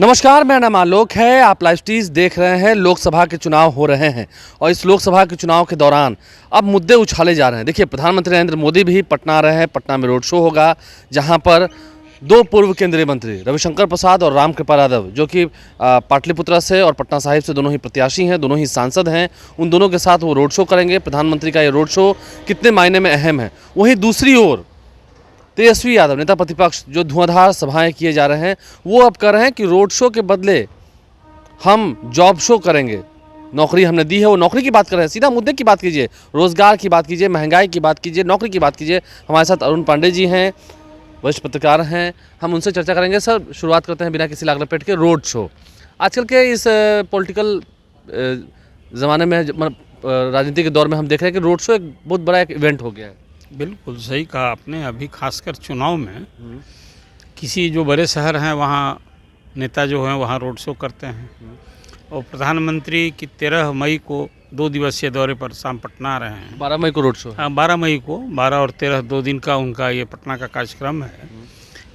नमस्कार, मेरा नाम आलोक है। आप लाइव स्ट्रीज देख रहे हैं। लोकसभा के चुनाव हो रहे हैं और इस लोकसभा के चुनाव के दौरान अब मुद्दे उछाले जा रहे हैं। देखिए, प्रधानमंत्री नरेंद्र मोदी भी पटना आ रहे हैं। पटना में रोड शो होगा, जहां पर दो पूर्व केंद्रीय मंत्री रविशंकर प्रसाद और रामकृपाल यादव, जो कि पाटलिपुत्रा से और पटना साहिब से दोनों ही प्रत्याशी हैं, दोनों ही सांसद हैं, उन दोनों के साथ वो रोड शो करेंगे। प्रधानमंत्री का ये रोड शो कितने मायने में अहम है। वहीं दूसरी ओर तेजस्वी यादव, नेता प्रतिपक्ष, जो धुआंधार सभाएं किए जा रहे हैं, वो अब कह रहे हैं कि रोड शो के बदले हम जॉब शो करेंगे। नौकरी हमने दी है, वो नौकरी की बात कर रहे हैं। सीधा मुद्दे की बात कीजिए, रोजगार की बात कीजिए, महंगाई की बात कीजिए, नौकरी की बात कीजिए। हमारे साथ अरुण पांडे जी हैं, वरिष्ठ पत्रकार हैं, हम उनसे चर्चा करेंगे। सर, शुरुआत करते हैं बिना किसी लाग लपेट के रोड शो। आजकल के इस पॉलिटिकल ज़माने में, राजनीति के दौर में हम देख रहे हैं कि रोड शो एक बहुत बड़ा एक इवेंट हो गया है। बिल्कुल सही कहा आपने। अभी खासकर चुनाव में किसी जो बड़े शहर हैं वहाँ नेता जो हैं वहाँ रोड शो करते हैं। और प्रधानमंत्री की 13 मई को 2 दिवसीय दौरे पर शाम पटना आ रहे हैं। 12 मई को रोड शो है। हाँ, 12 मई को, 12 और 13 2 दिन का उनका ये पटना का कार्यक्रम है।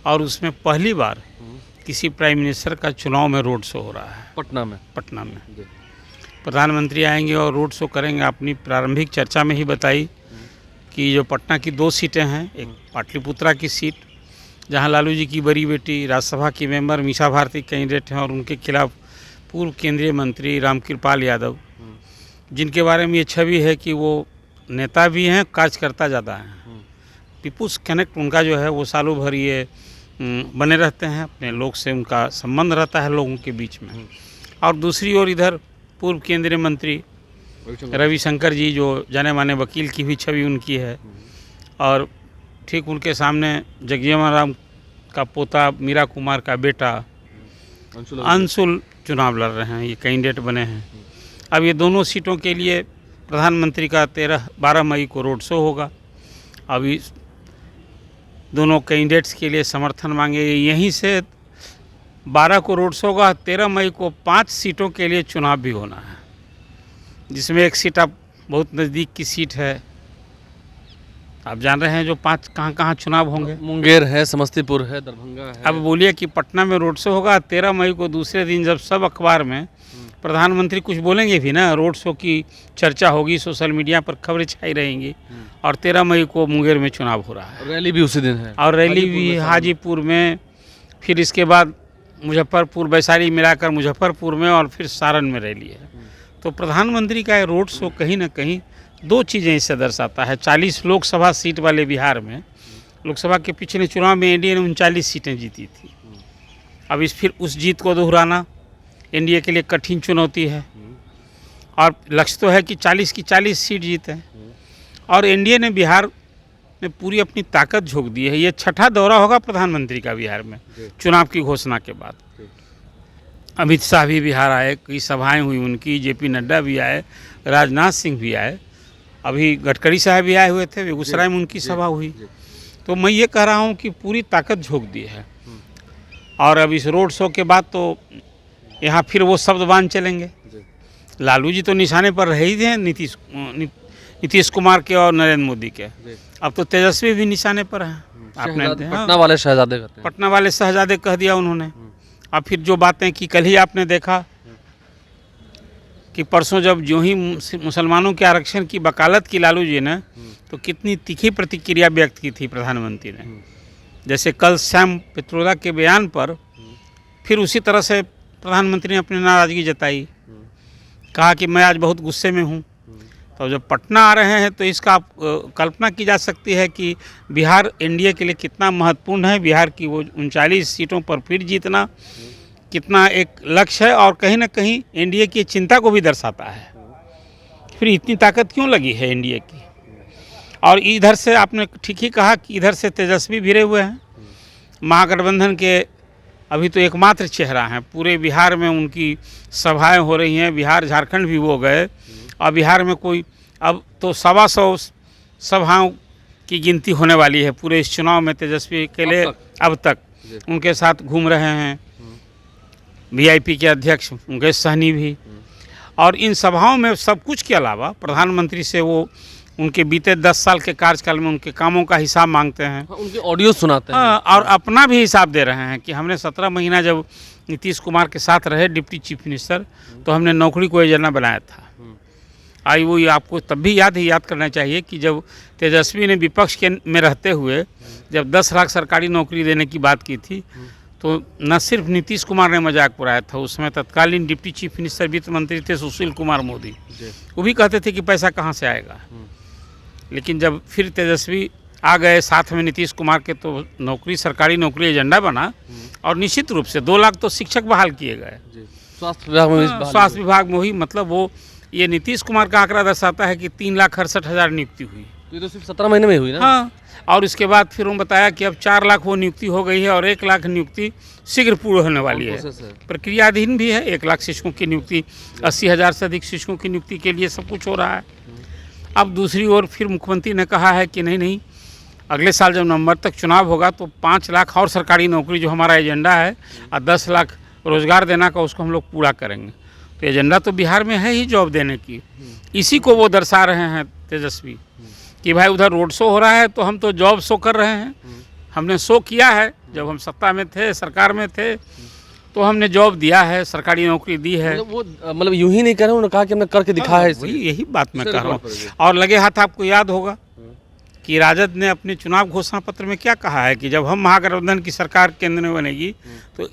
और उसमें पहली बार किसी प्राइम मिनिस्टर का चुनाव में रोड शो हो रहा है पटना में। प्रधानमंत्री आएंगे और रोड शो करेंगे। अपनी प्रारंभिक चर्चा में ही बताई कि जो पटना की 2 सीटें हैं, एक पाटलिपुत्रा की सीट जहां लालू जी की बड़ी बेटी राज्यसभा की मेंबर मीसा भारती कैंडिडेट हैं, और उनके खिलाफ पूर्व केंद्रीय मंत्री रामकृपाल यादव, जिनके बारे में ये छवि है कि वो नेता भी हैं, कार्यकर्ता ज़्यादा हैं। पीपुल्स कनेक्ट उनका जो है वो सालों भर ये बने रहते हैं, अपने लोग से उनका संबंध रहता है लोगों के बीच में। और दूसरी ओर इधर पूर्व केंद्रीय मंत्री रविशंकर जी, जो जाने माने वकील की भी छवि उनकी है। और ठीक उनके सामने जगजीवन राम का पोता मीरा कुमार का बेटा अंशुल चुनाव लड़ रहे हैं, ये कैंडिडेट बने हैं। अब ये दोनों सीटों के लिए प्रधानमंत्री का 12 मई को रोड शो होगा। अब इस दोनों कैंडिडेट्स के लिए समर्थन मांगे। यहीं से 12 को रोड शो होगा, 13 मई को 5 सीटों के लिए चुनाव भी होना है, जिसमें एक सीट अब बहुत नज़दीक की सीट है। आप जान रहे हैं जो 5 कहाँ चुनाव होंगे। मुंगेर है, समस्तीपुर है, दरभंगा है। अब बोलिए कि पटना में रोड शो होगा 13 मई को, दूसरे दिन जब सब अखबार में प्रधानमंत्री कुछ बोलेंगे भी ना, रोड शो की चर्चा होगी, सोशल मीडिया पर खबरें छाई रहेंगी। और 13 मई को मुंगेर में चुनाव हो रहा है, रैली भी उसी दिन है। और रैली भी हाजीपुर में, फिर इसके बाद मुजफ्फरपुर, वैशाली मिलाकर मुजफ्फरपुर में, और फिर सारण में रैली है। तो प्रधानमंत्री का रोड शो कहीं ना कहीं 2 चीज़ें इससे दर्शाता है। 40 लोकसभा सीट वाले बिहार में, लोकसभा के पिछले चुनाव में एनडीए ने 39 सीटें जीती थी। अब फिर उस जीत को दोहराना एनडीए के लिए कठिन चुनौती है। और लक्ष्य तो है कि 40 की 40 सीट जीतें। और एनडीए ने बिहार में पूरी अपनी ताकत झोंक दी है। ये 6ठा दौरा होगा प्रधानमंत्री का बिहार में चुनाव की घोषणा के बाद। अमित शाह भी बिहार आए, कई सभाएं हुई उनकी, जेपी नड्डा भी आए, राजनाथ सिंह भी आए, अभी गडकरी साहब भी आए हुए थे, बेगूसराय में उनकी सभा हुई। तो मैं ये कह रहा हूँ कि पूरी ताकत झोंक दी है। और अब इस रोड शो के बाद तो यहाँ फिर वो शब्दबान चलेंगे। लालू जी तो निशाने पर रहे ही थे, नीतीश कुमार के और नरेंद्र मोदी के। अब तो तेजस्वी भी निशाने पर हैं। आपने पटना वाले शहजादे कहते हैं। पटना वाले शहजादे कह दिया उन्होंने। अब फिर जो बातें कि कल ही आपने देखा कि परसों जब जो ही मुसलमानों के आरक्षण की वकालत की लालू जी ने, तो कितनी तीखी प्रतिक्रिया व्यक्त की थी प्रधानमंत्री ने। जैसे कल सैम पित्रोदा के बयान पर फिर उसी तरह से प्रधानमंत्री ने अपनी नाराज़गी जताई, कहा कि मैं आज बहुत गुस्से में हूँ। तो जब पटना आ रहे हैं तो इसका आप कल्पना की जा सकती है कि बिहार एनडीए के लिए कितना महत्वपूर्ण है। बिहार की वो 39 सीटों पर फिर जीतना कितना एक लक्ष्य है, और कहीं ना कहीं एनडीए की चिंता को भी दर्शाता है। फिर इतनी ताकत क्यों लगी है एनडीए की। और इधर से आपने ठीक ही कहा कि इधर से तेजस्वी भिड़े हुए हैं, महागठबंधन के अभी तो एकमात्र चेहरा हैं। पूरे बिहार में उनकी सभाएं हो रही हैं, बिहार झारखंड भी वो गए, और बिहार में कोई अब तो 125 सभाओं की गिनती होने वाली है पूरे इस चुनाव में तेजस्वी के लिए। अब तक उनके साथ घूम रहे हैं वीआईपी के अध्यक्ष मुकेश सहनी भी। और इन सभाओं में सब कुछ के अलावा प्रधानमंत्री से वो उनके बीते 10 साल के कार्यकाल में उनके कामों का हिसाब मांगते हैं। उनके ऑडियो सुनाते हैं। हाँ, और अपना भी हिसाब दे रहे हैं कि हमने 17 महीना जब नीतीश कुमार के साथ रहे डिप्टी चीफ मिनिस्टर, तो हमने नौकरी को एजेंडा बनाया था। आई वो आपको तब भी याद करना चाहिए कि जब तेजस्वी ने विपक्ष के में रहते हुए जब 10 लाख सरकारी नौकरी देने की बात की थी, तो न सिर्फ नीतीश कुमार ने मजाक उड़ाया था, उसमें तत्कालीन डिप्टी चीफ मिनिस्टर वित्त मंत्री थे सुशील कुमार मोदी, वो भी कहते थे कि पैसा कहाँ से आएगा। लेकिन जब फिर तेजस्वी आ गए साथ में नीतीश कुमार के, तो नौकरी सरकारी नौकरी एजेंडा बना, और निश्चित रूप से 2 लाख तो शिक्षक बहाल किए गए। स्वास्थ्य विभाग में स्वास्थ्य विभाग में हुई, मतलब वो ये नीतीश कुमार का आंकड़ा दर्शाता है कि 3,68,000 नियुक्ति हुई। तो ये तो सिर्फ 17 महीने में हुई ना। हाँ, और उसके बाद फिर उन्होंने बताया कि अब 4 लाख वो नियुक्ति हो गई है और 1 लाख नियुक्ति शीघ्र पूर्ण होने वाली है। प्रक्रियाधीन भी है। 1 लाख शिक्षकों की नियुक्ति, 80,000 से अधिक शिक्षकों की नियुक्ति के लिए सब कुछ हो रहा है। अब दूसरी ओर फिर मुख्यमंत्री ने कहा है कि नहीं, अगले साल जब नवंबर तक चुनाव होगा तो 5 लाख और सरकारी नौकरी जो हमारा एजेंडा है, और 10 लाख रोजगार देना का, उसको हम लोग पूरा करेंगे। तो एजेंडा तो बिहार में है ही जॉब देने की। इसी को वो दर्शा रहे हैं तेजस्वी कि भाई उधर रोड शो हो रहा है तो हम तो जॉब शो कर रहे हैं। हमने शो किया है, जब हम सत्ता में थे, सरकार में थे, तो हमने जॉब दिया है, सरकारी नौकरी दी है। मतलब यूं ही नहीं कह रहे, उन्होंने कहा कि हमने करके दिखा है। वही यही बात मैं कह रहा हूँ। और लगे हाथ आपको याद होगा कि राजद ने अपने चुनाव घोषणा पत्र में क्या कहा है कि जब हम महागठबंधन की सरकार केंद्र में बनेगी तो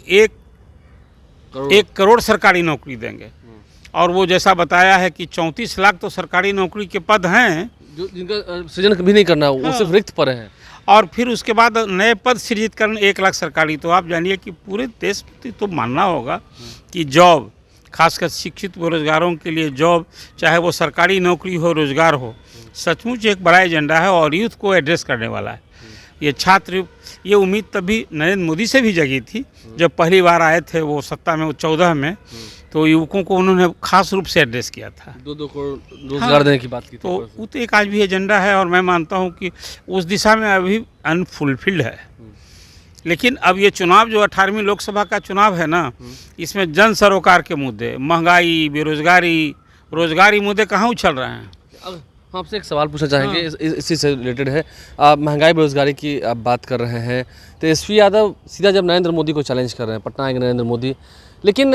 1 करोड़ सरकारी नौकरी देंगे। और वो जैसा बताया है कि 34 लाख तो सरकारी नौकरी के पद हैं जो जिनका सृजन भी नहीं करना, वो सिर्फ रिक्त पड़े हैं। और फिर उसके बाद नए पद सृजित करना 1 लाख सरकारी। तो आप जानिए कि पूरे देश में तो मानना होगा कि जॉब, खासकर शिक्षित बेरोजगारों के लिए जॉब, चाहे वो सरकारी नौकरी हो, रोजगार हो, सचमुच एक बड़ा एजेंडा है और यूथ को एड्रेस करने वाला है। ये छात्र, ये उम्मीद तभी नरेंद्र मोदी से भी जगी थी जब पहली बार आए थे वो सत्ता में, वो 14 में, तो युवकों को उन्होंने खास रूप से एड्रेस किया था। 2-2 करोड़ रोजगार देने की बात की थी। तो वो तो एक आज भी एजेंडा है और मैं मानता हूँ कि उस दिशा में अभी अनफुलफिल्ड है। लेकिन अब ये चुनाव जो 18वीं लोकसभा का चुनाव है ना, इसमें जन सरोकार के मुद्दे, महंगाई, बेरोजगारी, रोजगारी मुद्दे कहाँ उछल रहे हैं। अब हम आपसे एक सवाल पूछना चाहेंगे, इसी से रिलेटेड है। आप महंगाई बेरोजगारी की आप बात कर रहे हैं। तेजस्वी यादव सीधा जब नरेंद्र मोदी को चैलेंज कर रहे हैं, पटना आएंगे नरेंद्र मोदी, लेकिन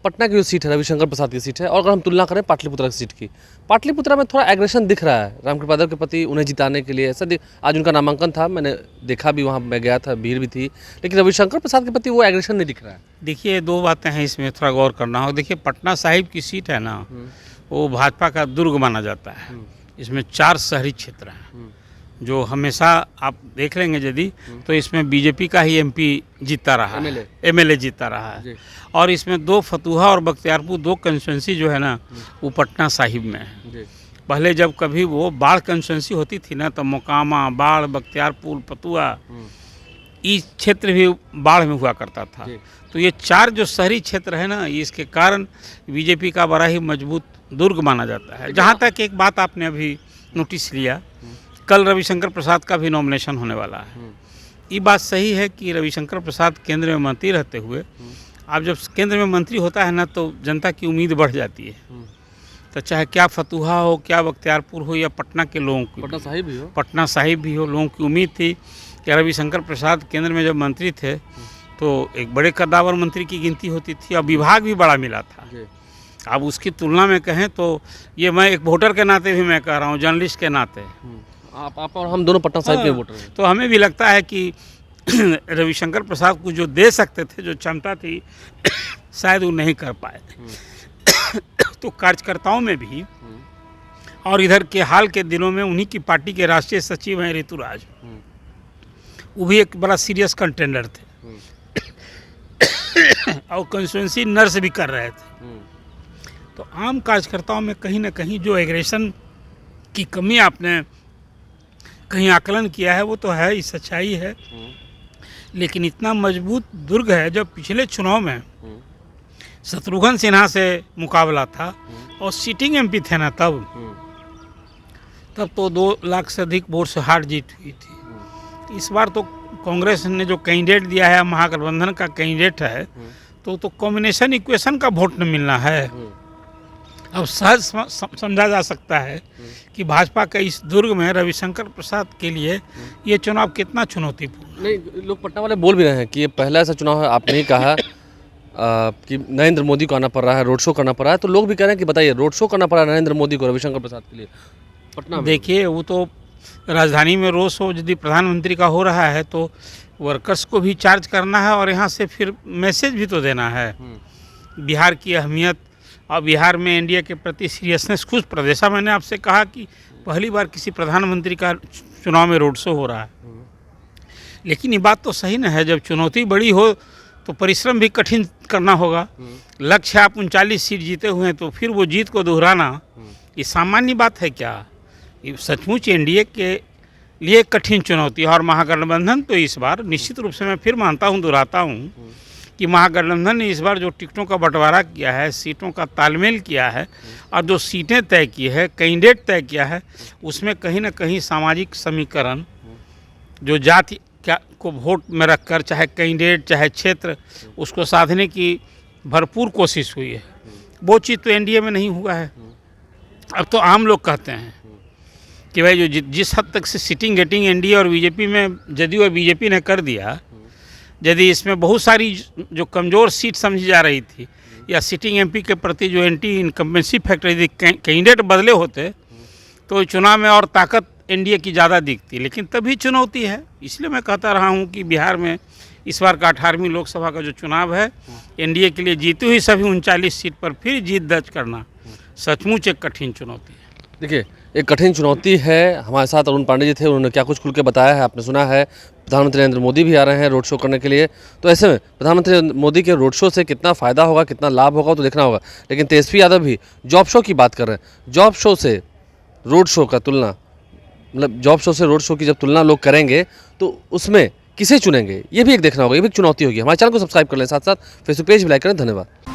पटना की जो सीट है रविशंकर प्रसाद की सीट है, और अगर हम तुलना करें पाटलिपुत्रा की सीट की, पाटलिपुत्रा में थोड़ा एग्रेशन दिख रहा है रामकृपाल यादव के प्रति, उन्हें जिताने के लिए। ऐसा आज उनका नामांकन था, मैंने देखा भी, वहाँ मैं गया था, भीड़ भी थी, लेकिन रविशंकर प्रसाद के प्रति वो एग्रेशन नहीं दिख रहा है। देखिए, 2 बातें हैं इसमें, थोड़ा गौर करना होगा। देखिए, पटना साहिब की सीट है ना, वो भाजपा का दुर्ग माना जाता है। इसमें 4 शहरी क्षेत्र हैं जो हमेशा आप देख लेंगे यदि, तो इसमें बीजेपी का ही एमपी जीतता रहा है, एमएलए जीतता रहा है। और इसमें 2 फतुहा और बख्तियारपुर, 2 कंस्टिट्यूंसी जो है ना, वो पटना साहिब में है। पहले जब कभी वो बाढ़ कंस्टिट्यूंसी होती थी ना, तो मोकामा, बाढ़, बख्तियारपुर, फतुहा, इस क्षेत्र भी बाढ़ में हुआ करता था। तो ये 4 जो शहरी क्षेत्र है ना, इसके कारण बीजेपी का बड़ा ही मजबूत दुर्ग माना जाता है। जहाँ तक एक बात आपने अभी नोटिस लिया, कल रविशंकर प्रसाद का भी नॉमिनेशन होने वाला है। ये बात सही है कि रविशंकर प्रसाद केंद्र में मंत्री रहते हुए, आप जब केंद्र में मंत्री होता है ना, तो जनता की उम्मीद बढ़ जाती है। तो चाहे क्या फतुहा हो, क्या बख्तियारपुर हो, या पटना के लोगों की, पटना साहिब भी हो, लोगों की उम्मीद थी कि रविशंकर प्रसाद केंद्र में जब मंत्री थे तो एक बड़े कद्दावर मंत्री की गिनती होती थी और विभाग भी बड़ा मिला था। अब उसकी तुलना में कहें तो ये मैं एक वोटर के नाते भी मैं कह रहा हूँ, जर्नलिस्ट के नाते, आप और हम दोनों पटना साहिब के वोटर हैं, तो हमें भी लगता है कि रविशंकर प्रसाद को जो दे सकते थे, जो क्षमता थी, शायद वो नहीं कर पाए। तो कार्यकर्ताओं में भी, और इधर के हाल के दिनों में उन्हीं की पार्टी के राष्ट्रीय सचिव हैं ऋतुराज, वो भी एक बड़ा सीरियस कंटेंडर थे और कंस्टिट्यूंसी नर्स भी कर रहे थे। तो आम कार्यकर्ताओं में कहीं ना कहीं जो एग्रेशन की कमी आपने कहीं आकलन किया है, वो तो है ही, सच्चाई है। लेकिन इतना मजबूत दुर्ग है, जब पिछले चुनाव में शत्रुघ्न सिन्हा से मुकाबला था और सिटिंग एमपी थे ना, तब तो 2 लाख से अधिक वोट से हार जीत हुई थी। इस बार तो कांग्रेस ने जो कैंडिडेट दिया है, महागठबंधन का कैंडिडेट है, तो कॉम्बिनेशन इक्वेशन का वोट न मिलना है। अब सहज समझा जा सकता है कि भाजपा के इस दुर्ग में रविशंकर प्रसाद के लिए ये चुनाव कितना चुनौतीपूर्ण। नहीं, लोग पटना वाले बोल भी रहे हैं कि ये पहला ऐसा चुनाव है, आपने ही कहा कि नरेंद्र मोदी को आना पड़ रहा है, रोड शो करना पड़ रहा है, तो लोग भी कह रहे हैं कि बताइए रोड शो करना पड़ा नरेंद्र मोदी को रविशंकर प्रसाद के लिए पटना में। देखिए, वो तो राजधानी में रोड शो यदि प्रधानमंत्री का हो रहा है तो वर्कर्स को भी चार्ज करना है और यहाँ से फिर मैसेज भी तो देना है बिहार की अहमियत और बिहार में एनडीए के प्रति सीरियसनेस। कुछ प्रदेशा मैंने आपसे कहा कि पहली बार किसी प्रधानमंत्री का चुनाव में रोड शो हो रहा है, लेकिन ये बात तो सही न है। जब चुनौती बड़ी हो तो परिश्रम भी कठिन करना होगा। लक्ष्य आप 39 सीट जीते हुए हैं तो फिर वो जीत को दोहराना ये सामान्य बात है क्या? ये सचमुच एनडीए के लिए कठिन चुनौती है। और महागठबंधन तो इस बार निश्चित रूप से मैं फिर मानता हूँ, दोहराता हूँ कि महागठबंधन ने इस बार जो टिकटों का बंटवारा किया है, सीटों का तालमेल किया है और जो सीटें तय की है, कैंडिडेट तय किया है, उसमें कहीं ना कहीं सामाजिक समीकरण जो जाति क्या को वोट में रखकर चाहे कैंडिडेट चाहे क्षेत्र उसको साधने की भरपूर कोशिश हुई है। वो चीज़ तो एनडीए में नहीं हुआ है। अब तो आम लोग कहते हैं कि भाई जो जिस हद तक से सीटिंग गेटिंग एनडीए और बीजेपी में जदयू और बीजेपी ने कर दिया, यदि इसमें बहुत सारी जो कमज़ोर सीट समझी जा रही थी या सिटिंग एमपी के प्रति जो एंटी इनकम्बेंसी फैक्टर यदि कैंडिडेट बदले होते तो चुनाव में और ताकत एनडीए की ज़्यादा दिखती। लेकिन तभी चुनौती है। इसलिए मैं कहता रहा हूँ कि बिहार में इस बार का 18वीं लोकसभा का जो चुनाव है एनडीए के लिए जीती हुई सभी 39 सीट पर फिर जीत दर्ज करना सचमुच एक कठिन चुनौती है। देखिए, एक कठिन चुनौती है। हमारे साथ अरुण पांडे जी थे, उन्होंने क्या कुछ खुल के बताया है आपने सुना है। प्रधानमंत्री नरेंद्र मोदी भी आ रहे हैं रोड शो करने के लिए, तो ऐसे में प्रधानमंत्री मोदी के रोड शो से कितना फ़ायदा होगा, कितना लाभ होगा तो देखना होगा। लेकिन तेजस्वी यादव भी जॉब शो की बात कर रहे हैं। जॉब शो से रोड शो का तुलना, मतलब जॉब शो से रोड शो की जब तुलना लोग करेंगे तो उसमें किसे चुनेंगे, ये भी एक देखना होगा, ये भी एक चुनौती होगी। हमारे चैनल को सब्सक्राइब कर लें, साथ साथ फेसबुक पेज भी लाइक करें। धन्यवाद।